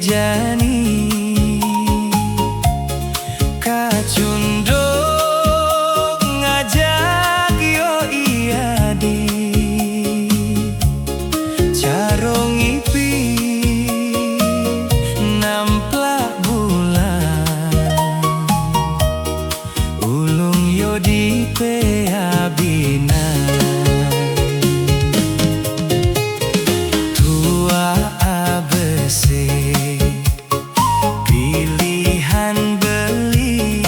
jani kacundung ngajak yo iya di carong ipi namplak bulan ulung yo di peabina tua abese pilihan beli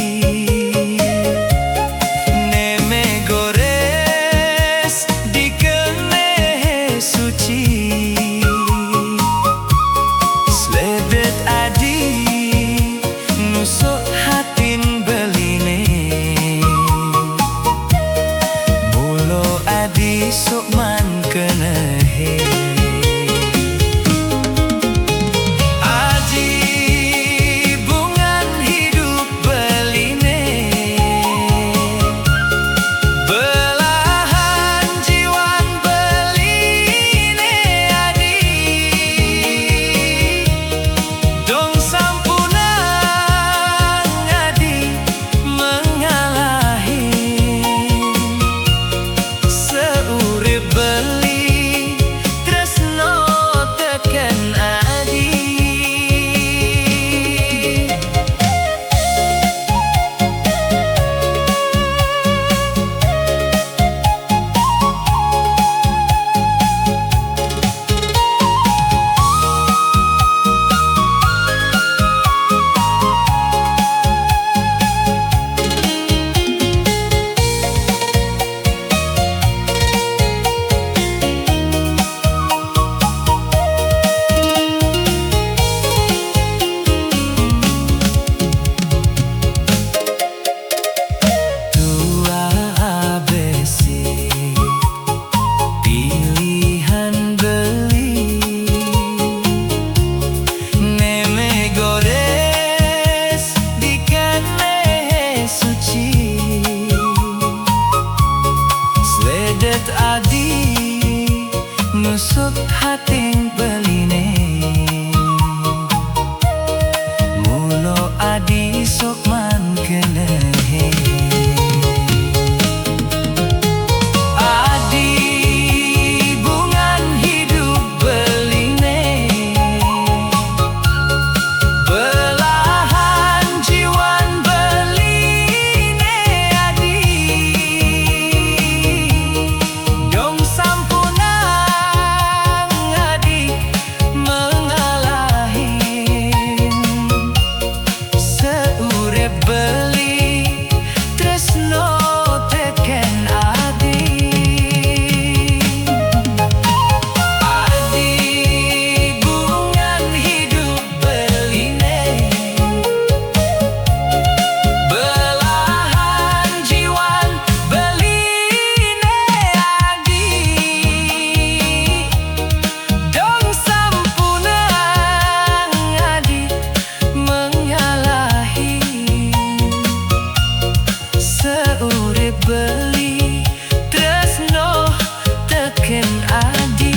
neme gores dikene suci sledet adi nusuk hatin beline mulo adi sukman kenehe adi nusuk hating beline mulo adi sukman kenehe adi bungan hidup beline belahan jiwan beline adi beli tresno teken adi adi bungan hidup beline belahan jiwan beline adi dong sampuna adi mengalahi seurip beli tresno teken adi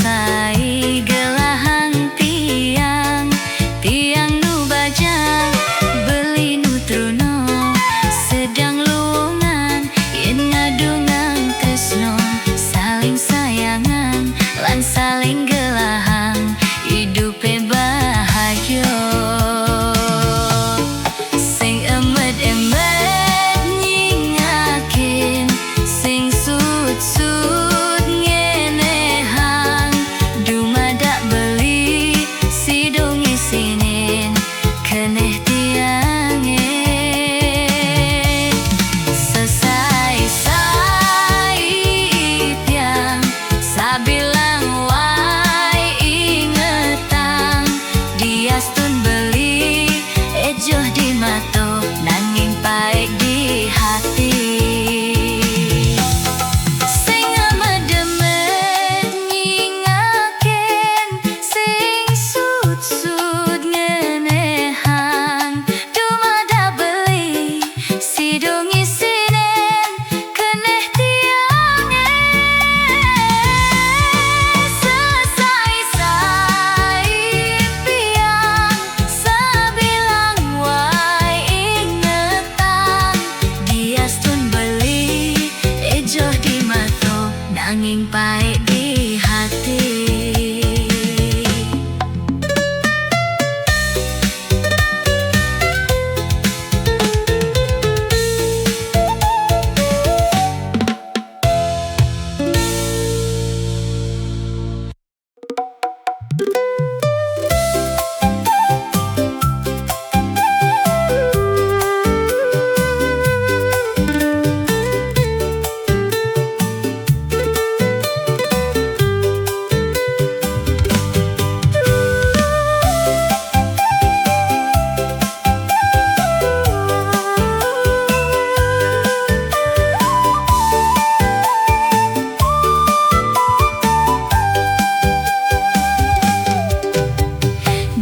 selesai gelahang tiang nu bajang beli nu truno sedang luwungan yen ngadungang tresno saling sayangan lan saling gelahang hidupe bahagia sing emet-emet nyingakin sing sut-sut ngenehang dumadak beli sidung isinin keneh tiange sesai-sai tiang sabilang wai ingetang diastun beli ejoh di mato nanging paek di hati sing amet-emet nyingaken sing sut-sut ngenehang dumada beli sidung isinen keneh tiange sesai-sai piang sabilang wai ingetang diastun beli ejoh di mato nanging paek di hati.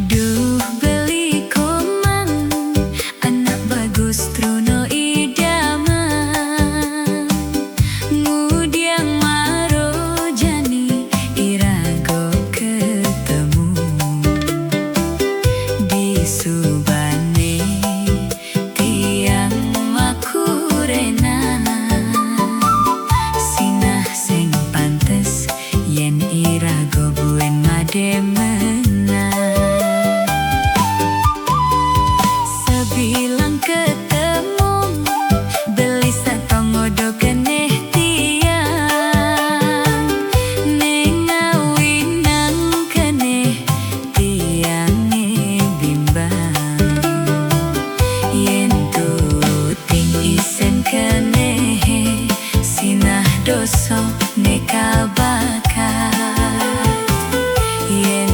Duh beli komang anak bagus truno idaman ngudiang maro jani irago ketemu di subane tiang makurena sinah sing pantes yen irago buen mademena sebilang ketemu beli satongodo keneh tiang nengawinang keneh tiange bimbang yen tuting isen keneh sinah doso neka bakat yen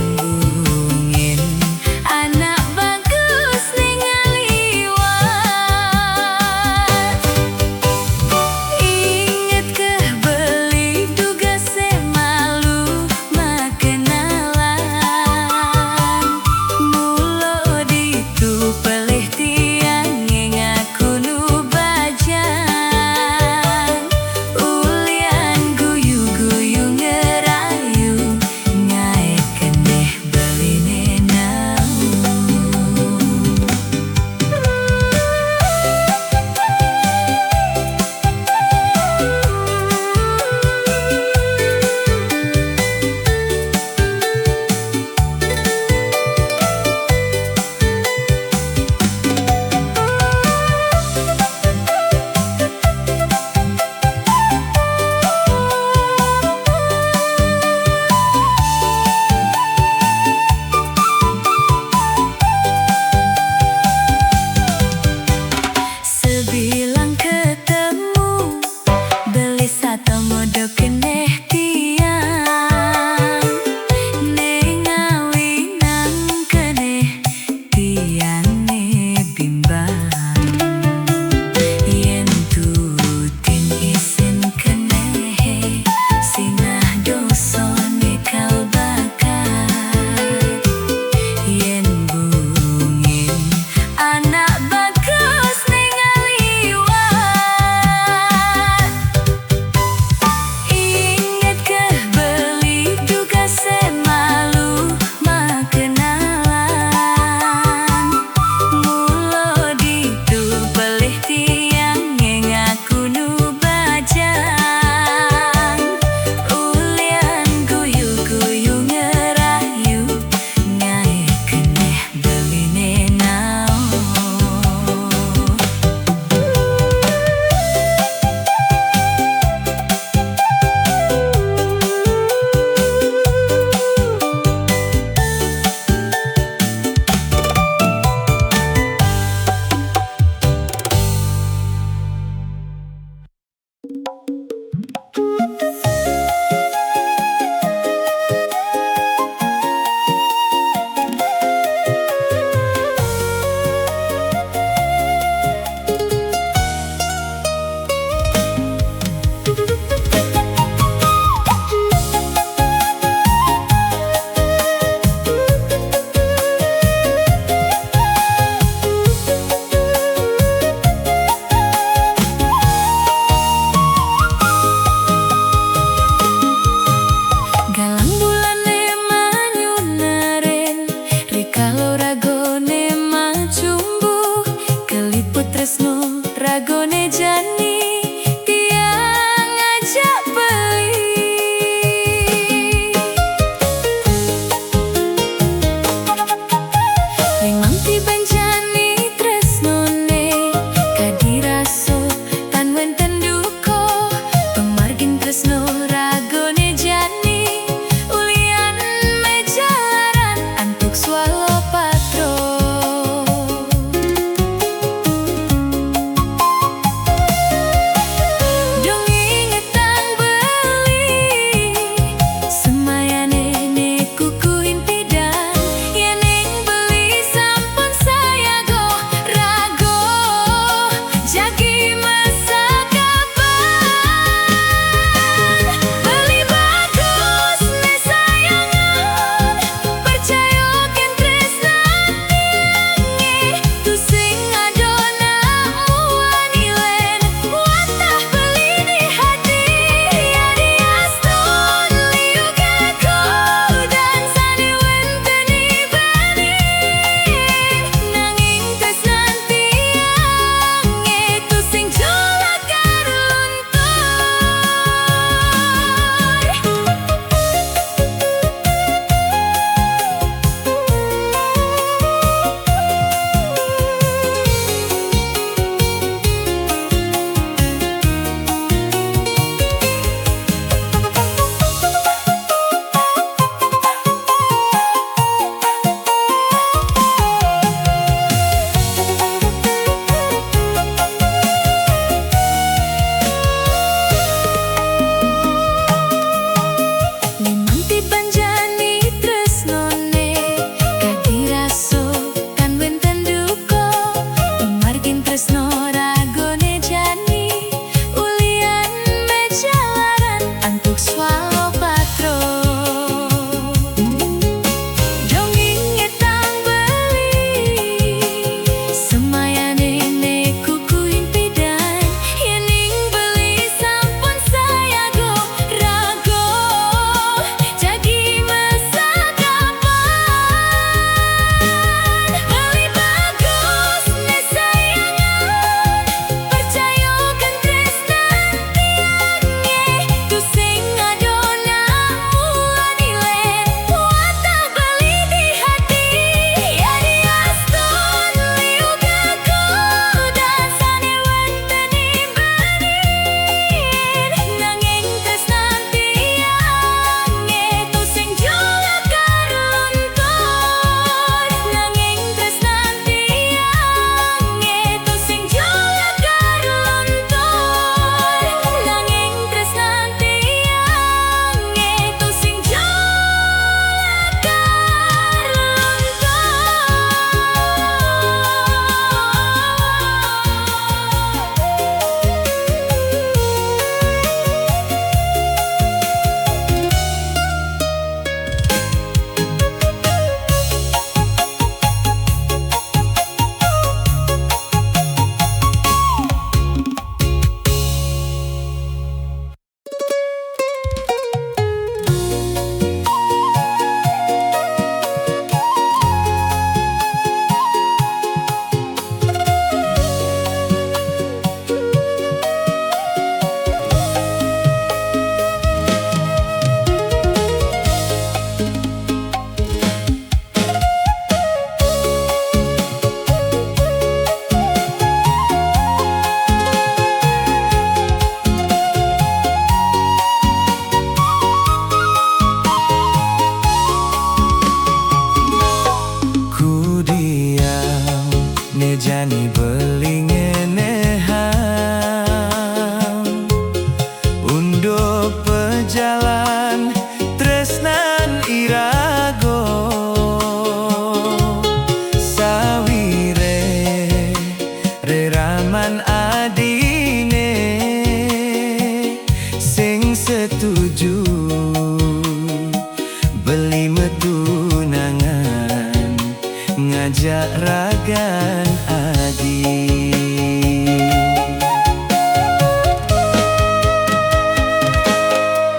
ngajak ragan adi.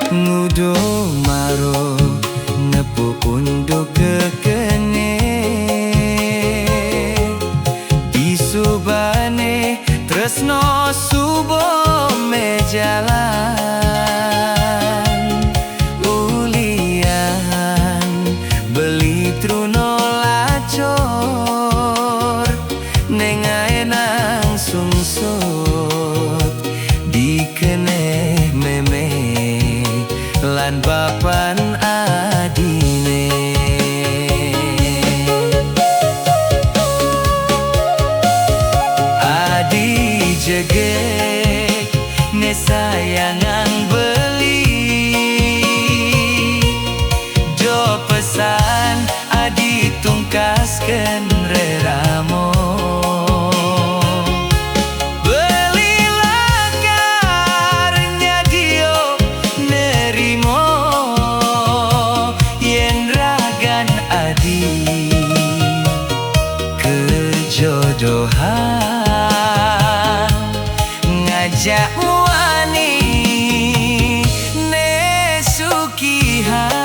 Ngudo maro nepu unduk kekene disubane tresno subo mejalan ulian beli truno lacor nengae nang sungsut dikene meme lan bapan adine. Adi jegek ne sayangan beli do pesan adi tungkasken reramo. Jodohan ngajak wani ne sukihan.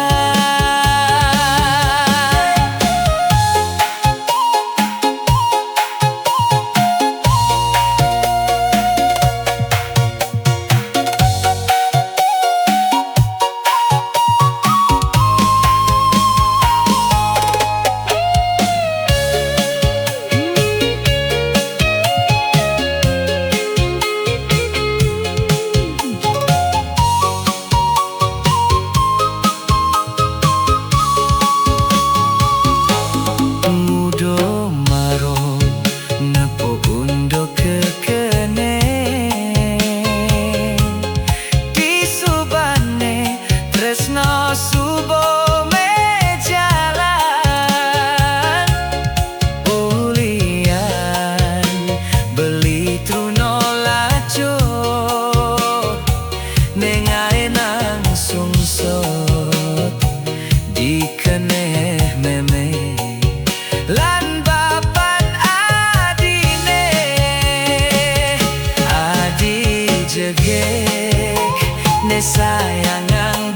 Subo mejalan ulian beli truno lacur nengae nang sungsut dikene meme lan bapan adine. Adi jegek ne sayangang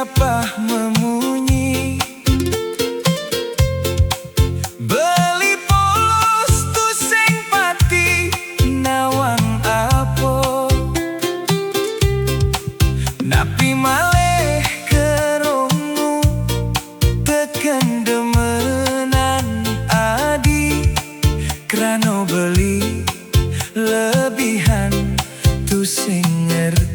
siapa memunyi beli polos tu sing pati nawang apa napi malih kerungu teken demenan adi krano beli lebihan tu sing ngerti.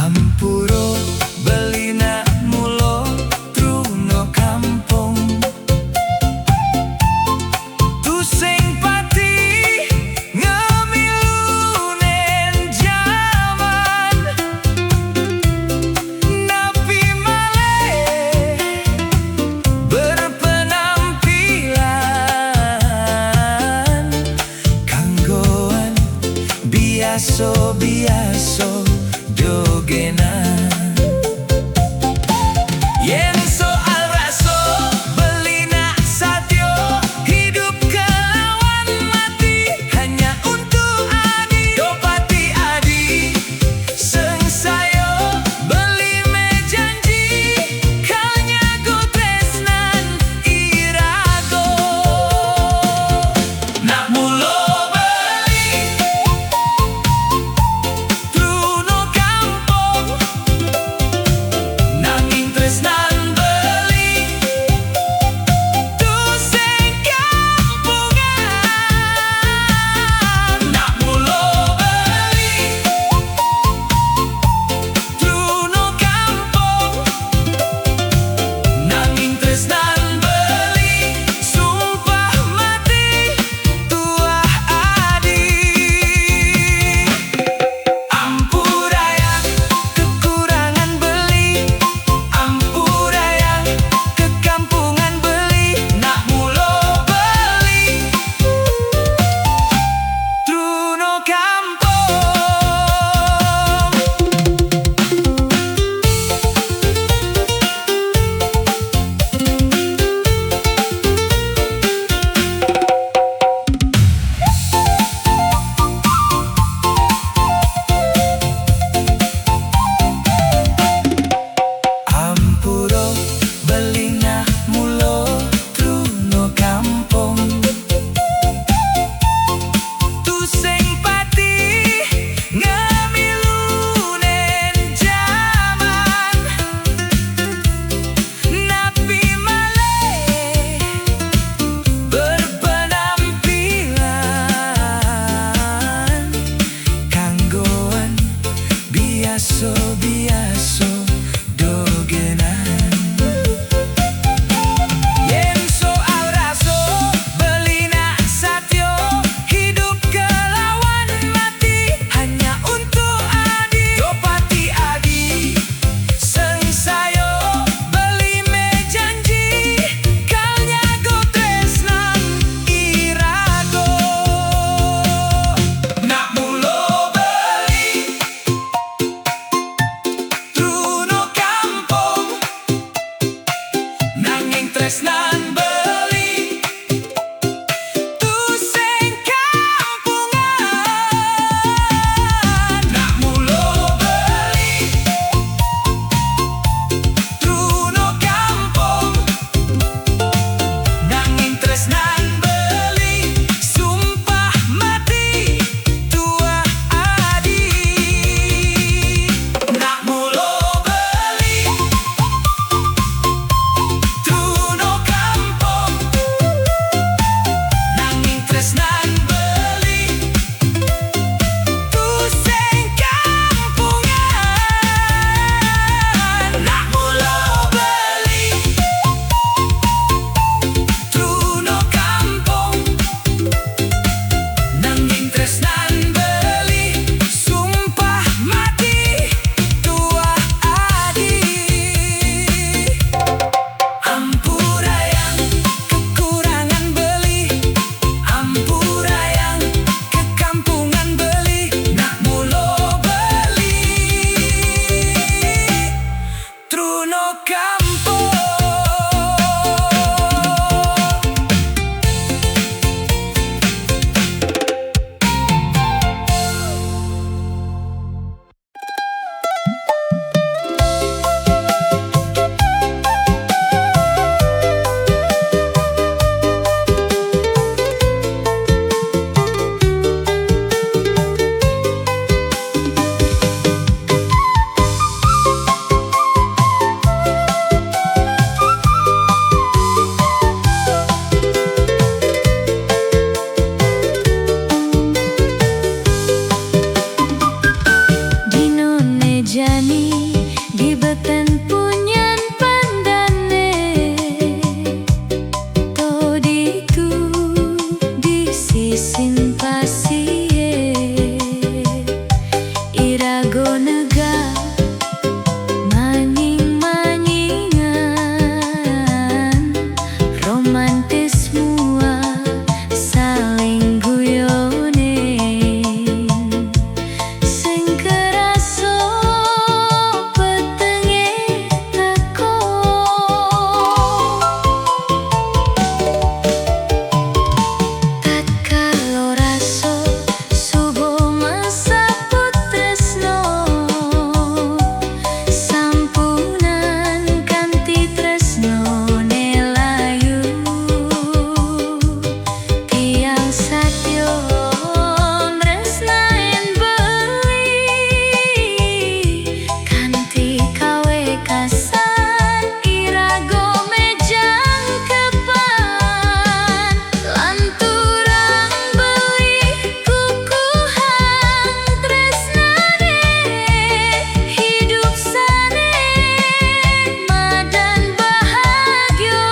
Ampuro beli nak mulo truno kampung tu sing pati ngemilunen jaman napi malih berpenampilan kanggoan biaso-biaso dogenan. Yen soal raso beli nak satyo hidup kelawan mati hanya untuk adi dopati adi sengsayo beli me janji kanya go tresnan irago nak mulo beli truno kampung nanging tresnan beli tu sing kampungan nak mulo beli truno kampung nanging tresnan beli sumpah mati tuah adi ampuraya kekurangan beli ampuraya kekampungan beli nak mulo beli truno kampung. Ampuro beli nak mulo truno kampung tu sing pati ngemilunen jaman napi malih berpenampilan kanggoan biaso-biaso dogenan. Yen soal raso beli nak satyo hidup kelawan mati hanya untuk adi dopati adi sengsayo beli me janji kalnya go tresnan irago nak mulo beli truno kampung jani di beten punyan pandane to ditu di sisin pasie irago nega manying-manyingan romantis mua saling guyone sing keraso petenge teko tatkala raso subuh masa putresno sampunan kanthi tresno nelayu tiang satyo tresnaen beli kanthi kawe kasan irago mejang kepan lanturang beli kukuhan tresnane hidup sane madan bahagia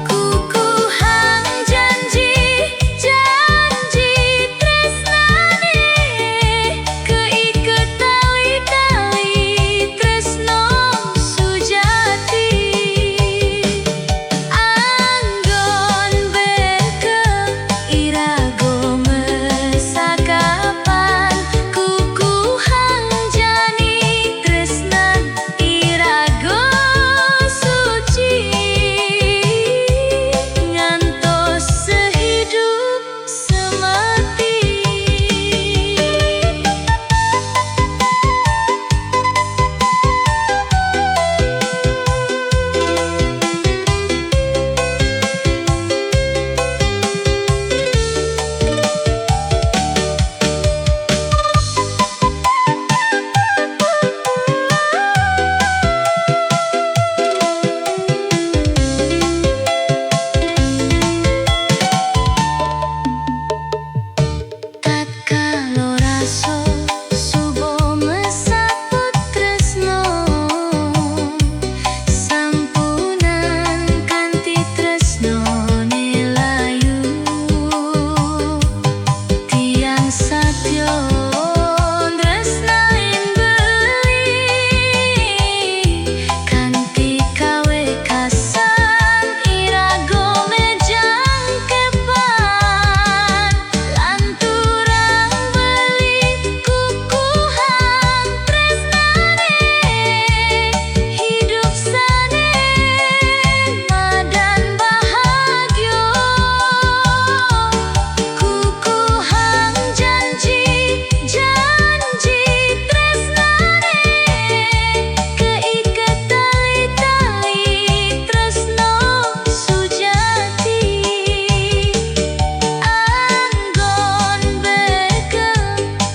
kukuhan janji tresnane keiket tali-tali tresno sujati anggon bekel irago mesakapan kukuhan jani tresnan irago suci ngantos sehidup semati. Tatkala raso subuh mesaput tresno sampunan kanthi tresno nelayu tiang satyo tresnaen beli kanthi kawe kasan irago mejang kepan lanturang beli kukuhan tresnane hidup sane madan bahagia kukuhan janji tresnane keiket tali-tali tresno sujati anggon bekel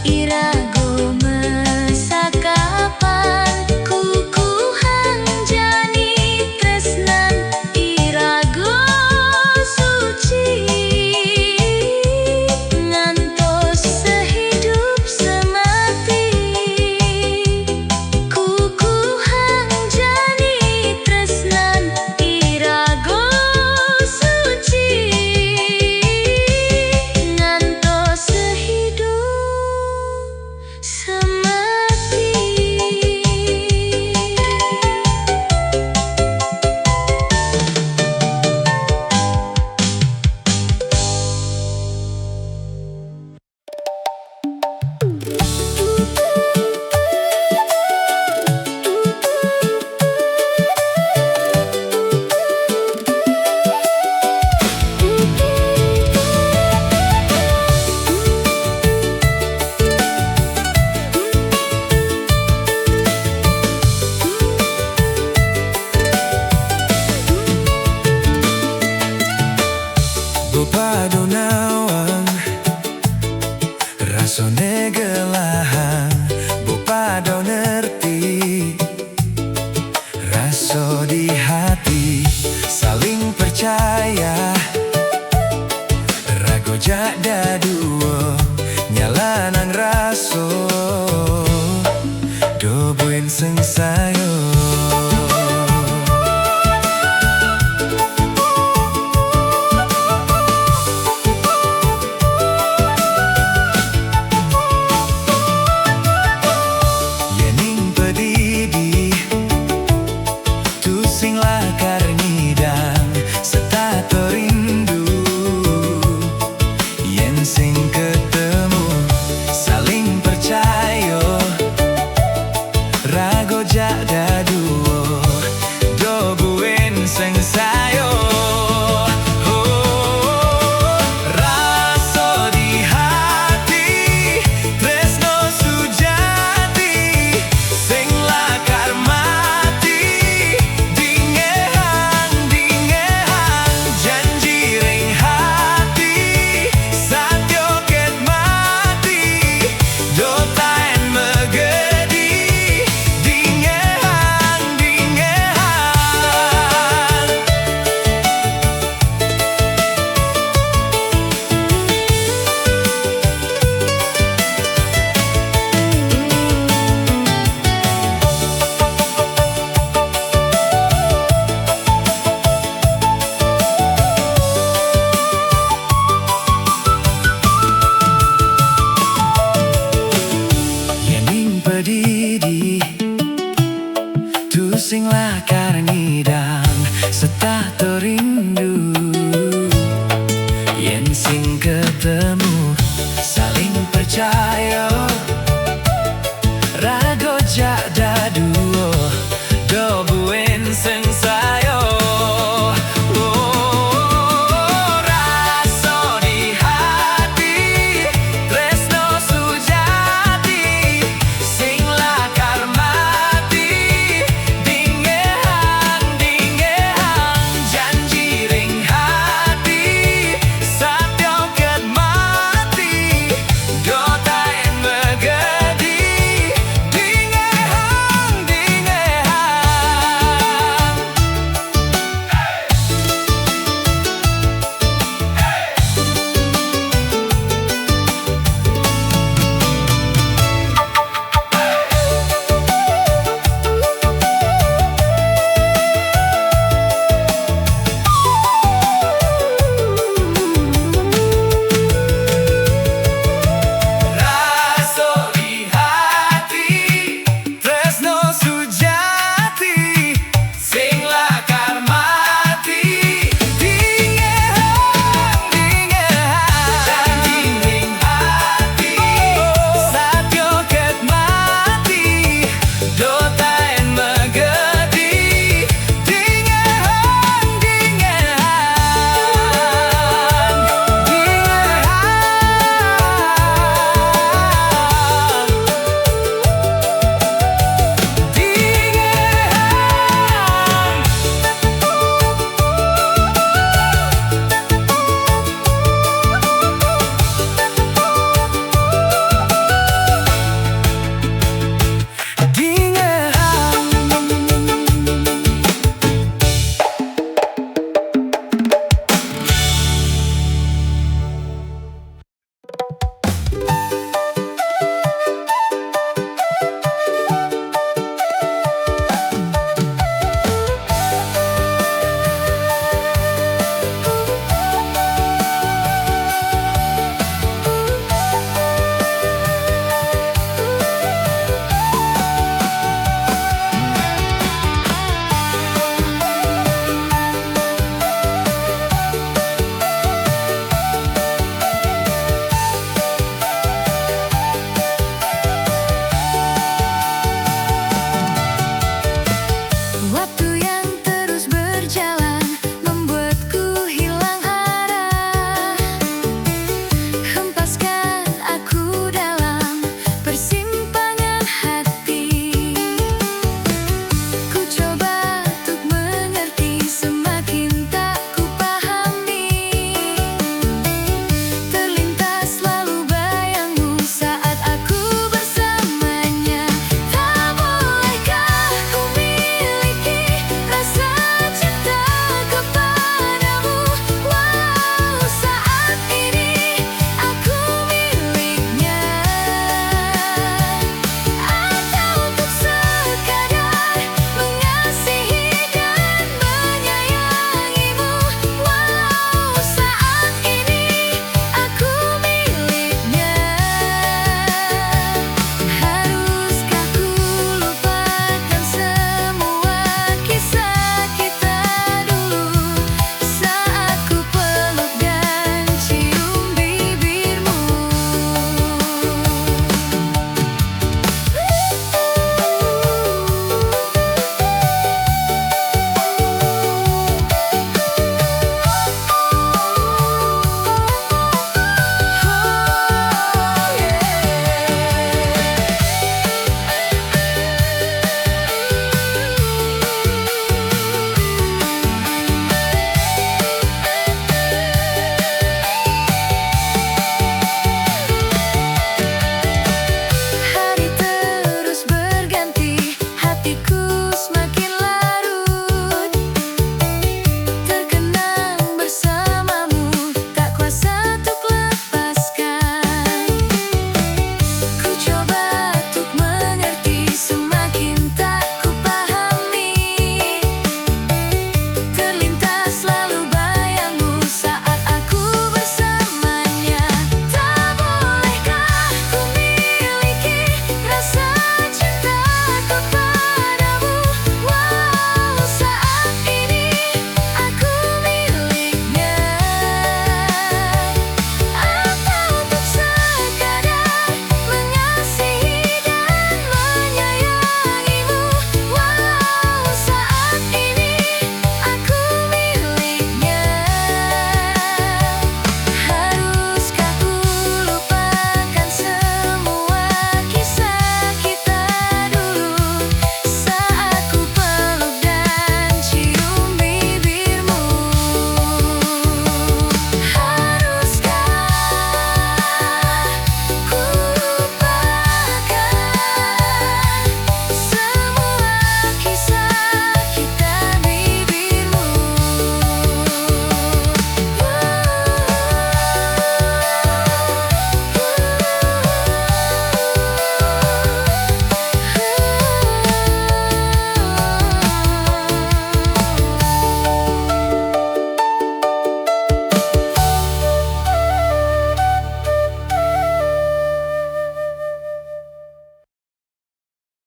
irago mesakapan kukuhan jani tresnan irago suci ngantos sehidup semati kukuhan jani tresnan irago suci ngantos sehidup semati. Bupado nawang rasone gelahan Bupado ngerti raso di hati saling percaya rago jak daduo nyalanang raso do buen seng sayo. Yening pedidi tu sing lakar ngidang serta terindu. Yen sing ketemu saling percaya, rago jada duo do buen seng sayo. Raso di hati tresno sujati sing lakar mati dingehan janji ring hati satyo ket mati do taen megedi dingehan. Yening pedidi tu sing lakar